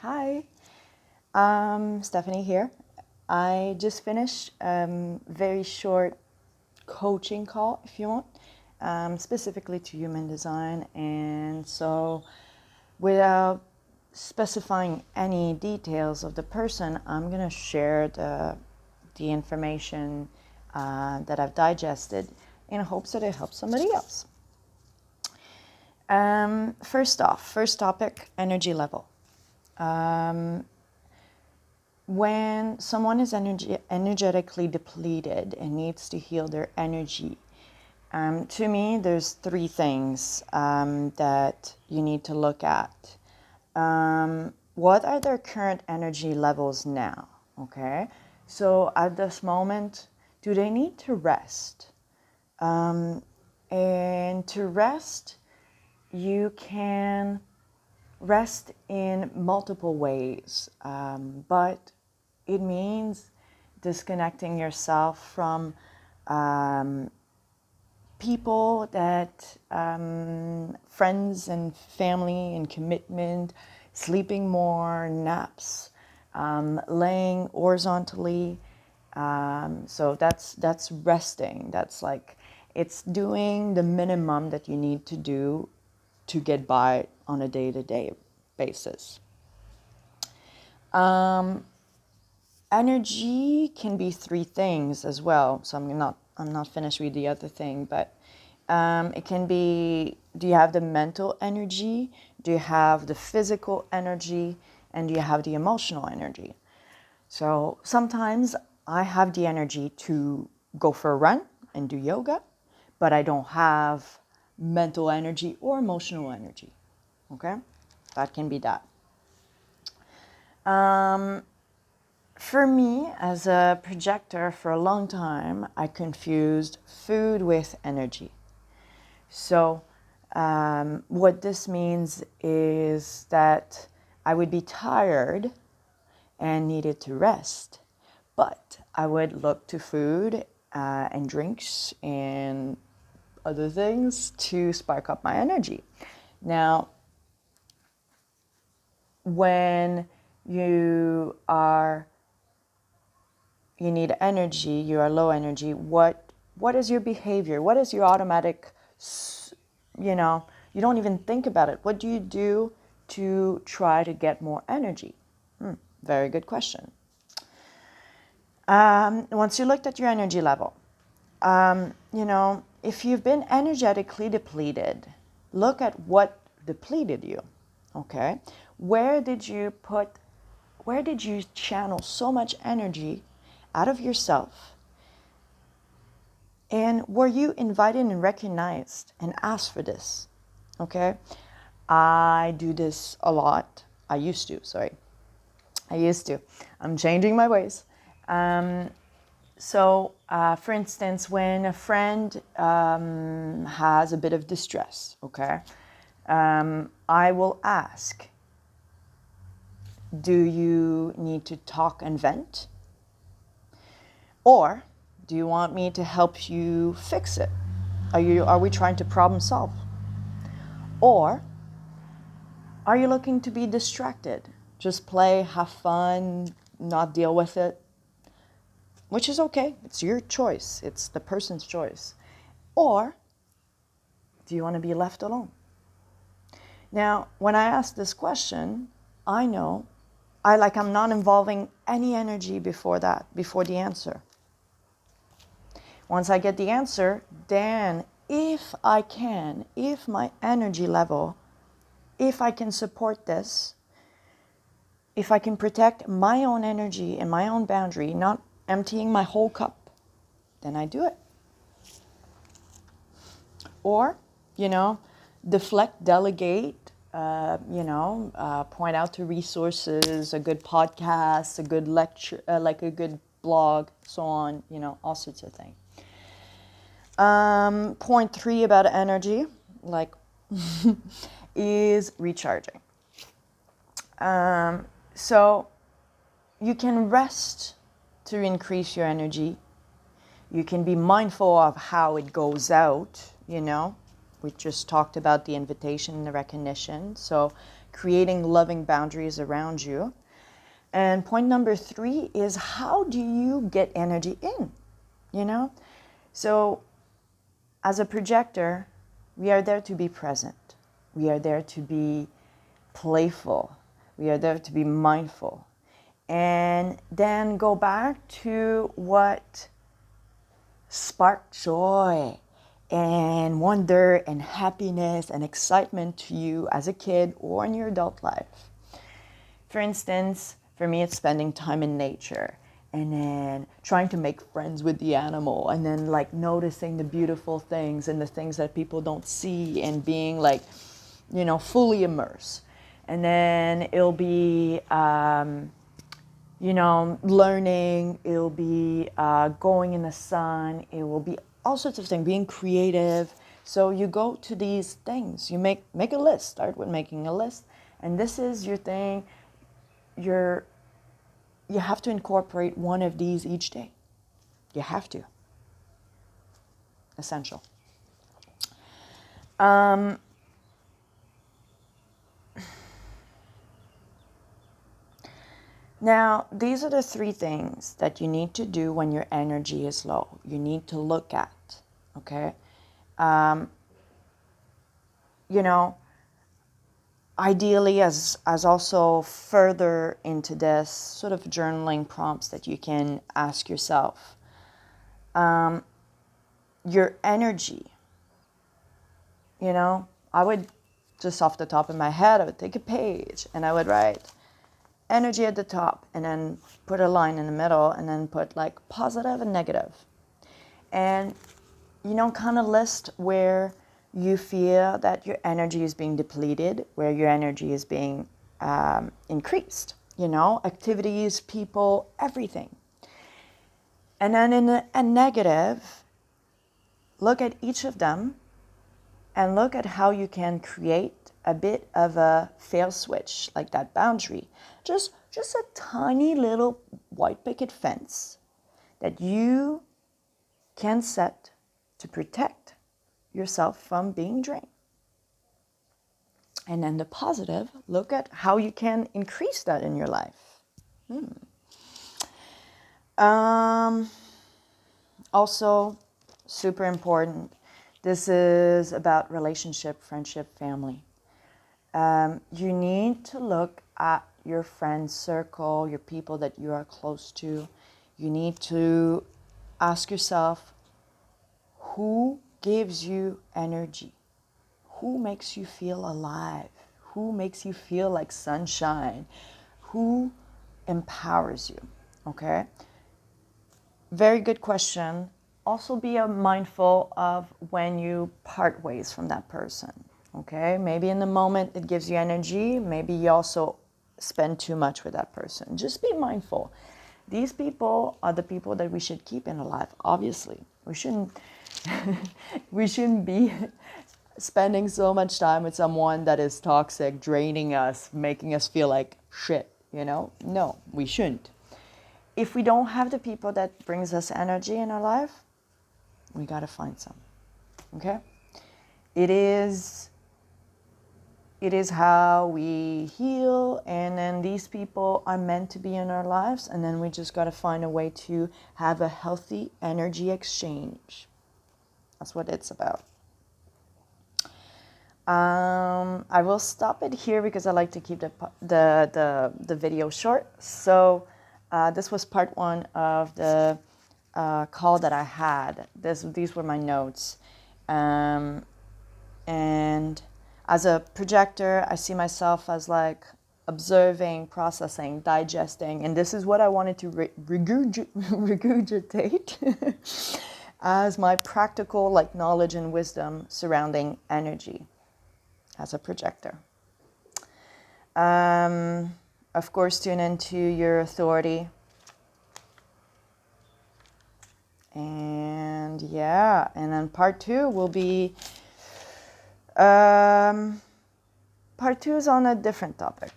Hi, Stephanie here. I just finished very short coaching call, if you want, specifically to human design. And so, without specifying any details of the person, I'm going to share the information that I've digested in hopes that it helps somebody else. First topic, energy level. When someone is energetically depleted and needs to heal their energy, to me, there's three things that you need to look at. What are their current energy levels now? Okay, so at this moment, do they need to rest? And to rest, you can rest in multiple ways, but it means disconnecting yourself from people that friends and family and commitment, sleeping more, naps, laying horizontally. So that's resting. That's like it's doing the minimum that you need to do to get by on a day-to-day basis. Energy can be three things as well. So I'm not finished with the other thing, but it can be, do you have the mental energy? Do you have the physical energy? And do you have the emotional energy? So sometimes I have the energy to go for a run and do yoga, but I don't have mental energy or emotional energy. Okay? That can be that. For me, as a projector for a long time, I confused food with energy. So what this means is that I would be tired and needed to rest, but I would look to food and drinks and other things to spark up my energy. Now, when you need energy, you are low energy, what is your behavior? What is your automatic, you don't even think about it. What do you do to try to get more energy? Very good question. Once you looked at your energy level, if you've been energetically depleted, look at what depleted you, okay? Where did you channel so much energy out of yourself? And were you invited and recognized and asked for this? Okay? I do this a lot. I used to. I'm changing my ways. So, for instance, when a friend has a bit of distress, okay, I will ask, do you need to talk and vent? Or do you want me to help you fix it? Are we trying to problem solve? Or are you looking to be distracted? Just play, have fun, not deal with it? Which is okay. It's your choice. It's the person's choice. Or do you want to be left alone? Now, when I ask this question, I know I'm not involving any energy before the answer. Once I get the answer, then if my energy level, if I can support this, if I can protect my own energy and my own boundary, not emptying my whole cup, then I do it. Or, deflect, delegate, point out to resources, a good podcast, a good lecture, like a good blog, so on, all sorts of things. Point 3 about energy, is recharging. So you can rest to increase your energy. You can be mindful of how it goes out, We just talked about the invitation and the recognition. So creating loving boundaries around you. And point number 3 is, how do you get energy in? You know? So as a projector, we are there to be present. We are there to be playful. We are there to be mindful. And then go back to what sparked joy and wonder and happiness and excitement to you as a kid or in your adult life. For instance, for me, it's spending time in nature and then trying to make friends with the animal and then like noticing the beautiful things and the things that people don't see and being like, you know, fully immersed. And then it'll be, you know, learning, it'll be going in the sun, it will be all sorts of things, being creative. So you go to these things, you make a list, start with making a list. And this is your thing, you have to incorporate one of these each day. You have to. Essential. Now, these are the 3 things that you need to do when your energy is low. You need to look at, okay? You know, ideally, as also further into this sort of journaling prompts that you can ask yourself, your energy, you know, I would just off the top of my head, I would take a page and I would write energy at the top and then put a line in the middle and then put like positive and negative. And, you know, kind of list where you feel that your energy is being depleted, where your energy is being increased, you know, activities, people, everything. And then in a negative, look at each of them and look at how you can create a bit of a fail switch, like that boundary. Just a tiny little white picket fence that you can set to protect yourself from being drained. And then the positive, look at how you can increase that in your life. Also, super important, this is about relationship, friendship, family. You need to look at your friend circle, your people that you are close to. You need to ask yourself, who gives you energy? Who makes you feel alive? Who makes you feel like sunshine? Who empowers you? Okay? Very good question. Also be mindful of when you part ways from that person. Okay? Maybe in the moment it gives you energy. Maybe you also spend too much with that person. Just be mindful. These people are the people that we should keep in our life, obviously. We shouldn't be spending so much time with someone that is toxic, draining us, making us feel like shit, you know? No, we shouldn't. If we don't have the people that brings us energy in our life, we got to find some, okay? It is how we heal, and then these people are meant to be in our lives, and then we just got to find a way to have a healthy energy exchange. That's what it's about. I will stop it here because I like to keep the video short. So this was part 1 of the call that I had. These were my notes. And as a projector, I see myself as like observing, processing, digesting, and this is what I wanted to regurgitate as my practical like knowledge and wisdom surrounding energy as a projector. Of course, tune into your authority. And yeah, and then part 2 will be, part 2 is on a different topic.